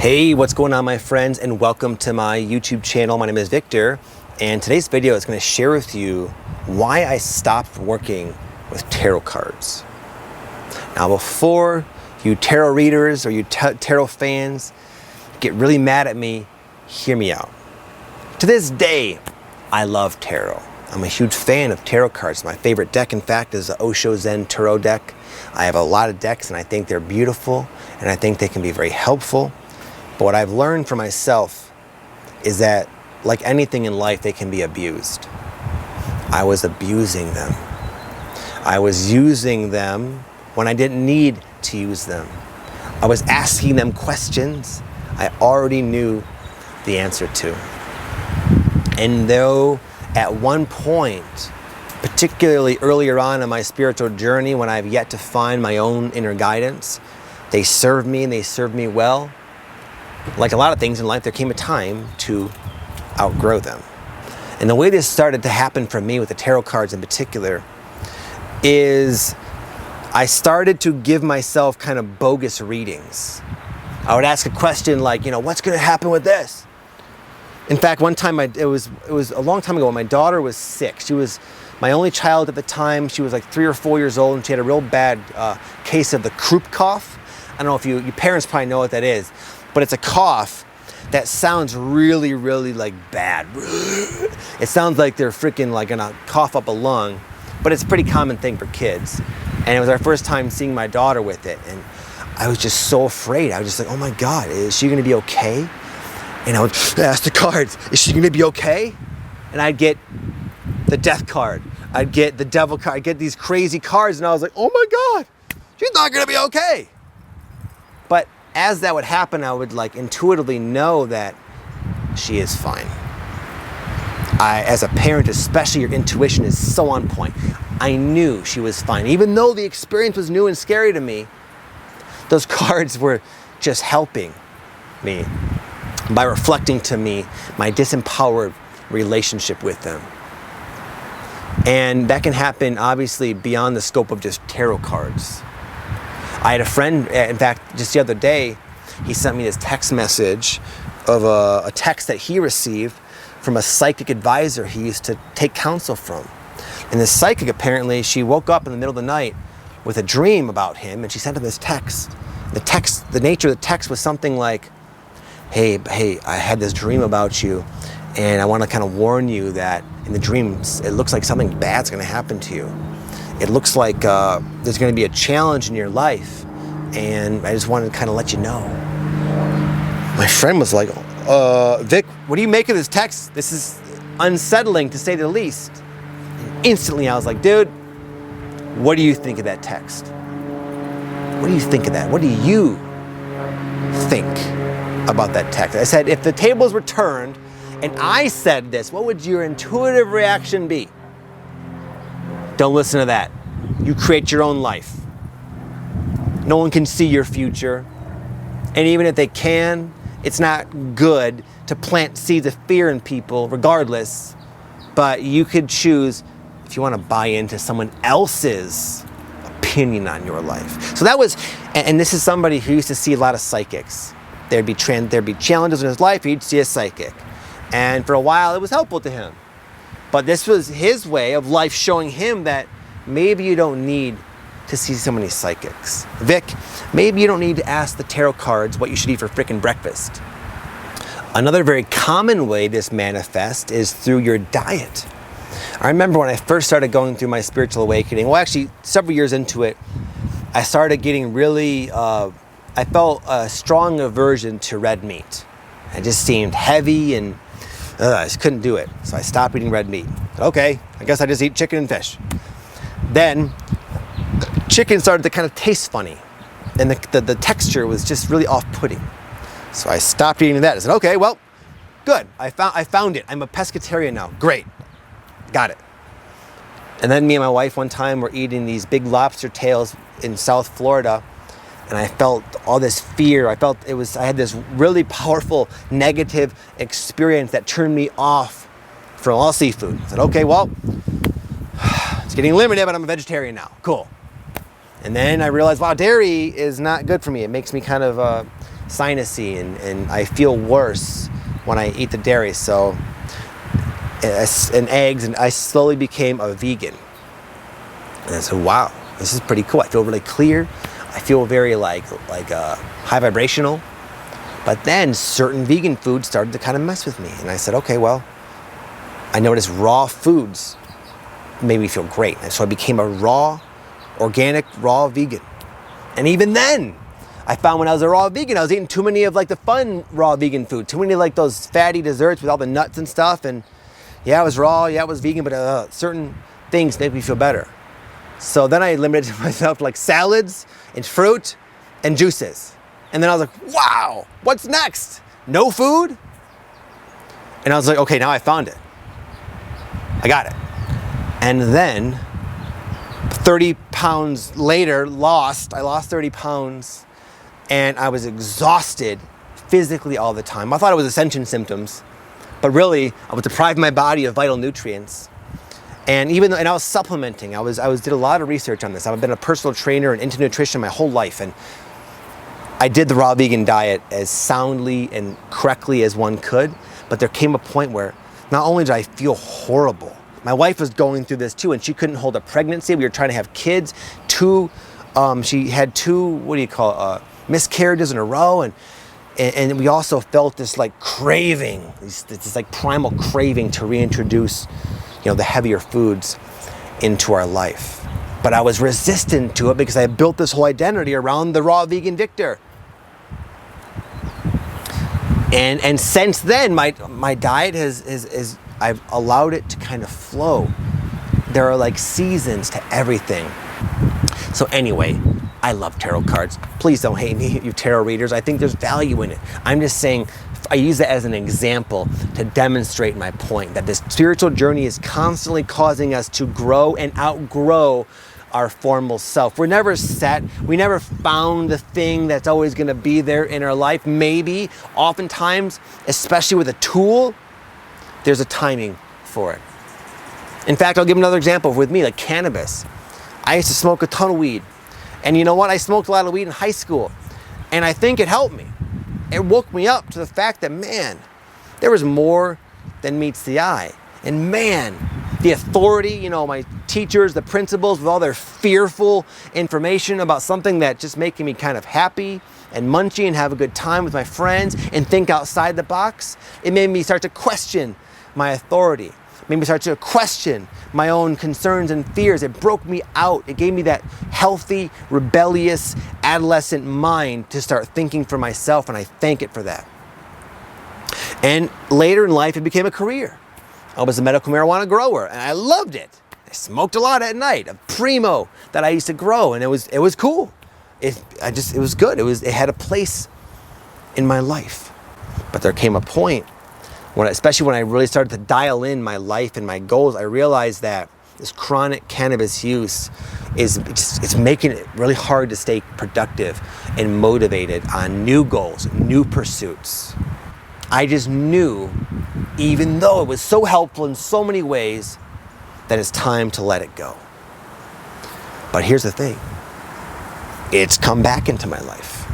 Hey, what's going on, my friends, and welcome to my YouTube channel. My name is Victor, and today's video is going to share with you why I stopped working with tarot cards. Now, before you tarot readers or you tarot fans get really mad at me, hear me out. To this day, I love tarot. I'm a huge fan of tarot cards. My favorite deck, in fact, is the Osho Zen Tarot deck. I have a lot of decks, and I think they're beautiful, and I think they can be very helpful. But what I've learned for myself is that, like anything in life, they can be abused. I was abusing them. I was using them when I didn't need to use them. I was asking them questions I already knew the answer to. And though at one point, particularly earlier on in my spiritual journey, when I've yet to find my own inner guidance, they served me and they served me well. Like a lot of things in life, there came a time to outgrow them. And the way this started to happen for me with the tarot cards in particular is I started to give myself kind of bogus readings. I would ask a question like, what's going to happen with this? In fact, one time, it was a long time ago when my daughter was sick. She was my only child at the time. She was like 3 or 4 years old, and she had a real bad case of the croup cough. I don't know if your parents probably know what that is. But it's a cough that sounds really, really like bad. It sounds like they're freaking like gonna cough up a lung, but it's a pretty common thing for kids. And it was our first time seeing my daughter with it. And I was just so afraid. I was just like, oh my God, is she gonna be okay? And I would ask the cards, is she gonna be okay? And I'd get the death card. I'd get the devil card. I'd get these crazy cards. And I was like, oh my God, she's not gonna be okay. But as that would happen, I would like intuitively know that she is fine. As a parent, especially, your intuition is so on point. I knew she was fine. Even though the experience was new and scary to me, those cards were just helping me by reflecting to me my disempowered relationship with them. And that can happen, obviously, beyond the scope of just tarot cards. I had a friend, in fact, just the other day, he sent me this text message of a text that he received from a psychic advisor he used to take counsel from. And this psychic, apparently, she woke up in the middle of the night with a dream about him, and she sent him this text. The nature of the text was something like, hey, I had this dream about you, and I want to kind of warn you that in the dreams, it looks like something bad's going to happen to you. It looks like there's going to be a challenge in your life, and I just wanted to kind of let you know. My friend was like, Vic, what do you make of this text? This is unsettling, to say the least. And instantly, I was like, dude, what do you think of that text? What do you think of that? What do you think about that text? I said, if the tables were turned and I said this, what would your intuitive reaction be? Don't listen to that. You create your own life. No one can see your future. And even if they can, it's not good to plant seeds of fear in people regardless. But you could choose if you want to buy into someone else's opinion on your life. So that was, and this is somebody who used to see a lot of psychics. There'd be challenges in his life, he'd see a psychic. And for a while, it was helpful to him. But this was his way of life showing him that maybe you don't need to see so many psychics. Vic, maybe you don't need to ask the tarot cards what you should eat for frickin' breakfast. Another very common way this manifests is through your diet. I remember when I first started going through my spiritual awakening, well, actually, several years into it, I started getting really, I felt a strong aversion to red meat. It just seemed heavy and I just couldn't do it. So I stopped eating red meat. Okay, I guess I just eat chicken and fish. Then chicken started to kind of taste funny. And the texture was just really off-putting. So I stopped eating that. I said, okay, well, good. I found it. I'm a pescatarian now. Great. Got it. And then me and my wife one time were eating these big lobster tails in South Florida. And I felt all this fear. I had this really powerful negative experience that turned me off from all seafood. I said, okay, well, it's getting limited, but I'm a vegetarian now. Cool. And then I realized, wow, dairy is not good for me. It makes me kind of sinusy and I feel worse when I eat the dairy. So, and eggs, and I slowly became a vegan. And I said, wow, this is pretty cool. I feel really clear. I feel very like high vibrational. But then certain vegan foods started to kind of mess with me. And I said, okay, well, I noticed raw foods made me feel great. And so I became a organic raw vegan. And even then, I found when I was a raw vegan, I was eating too many of like the fun raw vegan food, too many like those fatty desserts with all the nuts and stuff. And yeah, it was raw, yeah, it was vegan, but certain things make me feel better. So then I limited myself to like salads and fruit and juices. And then I was like, wow, what's next? No food? And I was like, okay, now I found it. I got it. And then 30 pounds later, I lost 30 pounds, and I was exhausted physically all the time. I thought it was ascension symptoms, but really I was depriving my body of vital nutrients. And I was supplementing. I did a lot of research on this. I've been a personal trainer and into nutrition my whole life, and I did the raw vegan diet as soundly and correctly as one could, but there came a point where not only did I feel horrible, my wife was going through this too, and she couldn't hold a pregnancy. We were trying to have kids. She had two, miscarriages in a row, and we also felt this like craving, this like primal craving to reintroduce, the heavier foods into our life. But I was resistant to it because I built this whole identity around the raw vegan Victor. And since then, my diet is I've allowed it to kind of flow. There are like seasons to everything. So anyway, I love tarot cards. Please don't hate me, you tarot readers. I think there's value in it. I'm just saying, I use it as an example to demonstrate my point that this spiritual journey is constantly causing us to grow and outgrow our formal self. We're never set. We never found the thing that's always going to be there in our life. Maybe, oftentimes, especially with a tool, there's a timing for it. In fact, I'll give another example with me, like cannabis. I used to smoke a ton of weed. And you know what? I smoked a lot of weed in high school. And I think it helped me. It woke me up to the fact that, man, there was more than meets the eye. And man, the authority, my teachers, the principals, with all their fearful information about something that just making me kind of happy and munchy and have a good time with my friends and think outside the box, it made me start to question my authority. It made me start to question my own concerns and fears. It broke me out. It gave me that healthy, rebellious, adolescent mind to start thinking for myself, and I thank it for that. And later in life, it became a career. I was a medical marijuana grower, and I loved it. I smoked a lot at night, a primo that I used to grow, and it was cool. It was good. It had a place in my life. But there came a point especially when I really started to dial in my life and my goals, I realized that this chronic cannabis use it's making it really hard to stay productive and motivated on new goals, new pursuits. I just knew, even though it was so helpful in so many ways, that it's time to let it go. But here's the thing. It's come back into my life.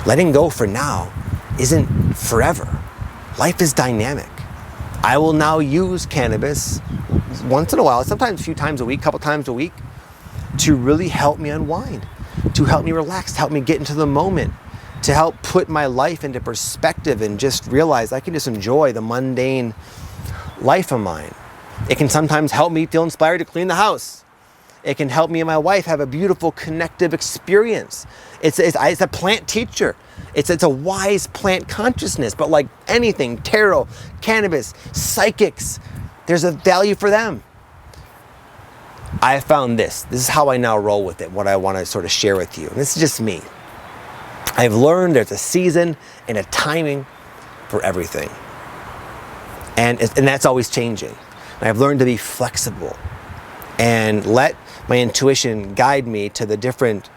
Letting go for now isn't forever. Life is dynamic. I will now use cannabis once in a while, sometimes a few times a week, couple times a week, to really help me unwind, to help me relax, to help me get into the moment, to help put my life into perspective and just realize I can just enjoy the mundane life of mine. It can sometimes help me feel inspired to clean the house. It can help me and my wife have a beautiful connective experience. It's a plant teacher. It's a wise plant consciousness, but like anything, tarot, cannabis, psychics, there's a value for them. I found this. This is how I now roll with it, what I want to sort of share with you. And this is just me. I've learned there's a season and a timing for everything. And that's always changing. And I've learned to be flexible and let my intuition guide me to the different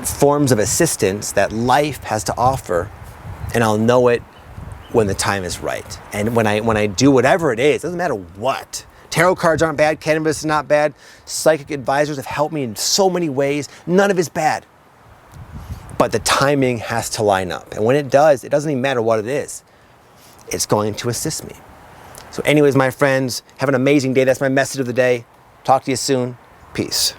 forms of assistance that life has to offer, and I'll know it when the time is right. And when I do whatever it is, it doesn't matter what. Tarot cards aren't bad, cannabis is not bad, psychic advisors have helped me in so many ways, none of it's bad. but the timing has to line up. And when it does, it doesn't even matter what it is. It's going to assist me. So anyways, my friends, have an amazing day. That's my message of the day. Talk to you soon. Peace.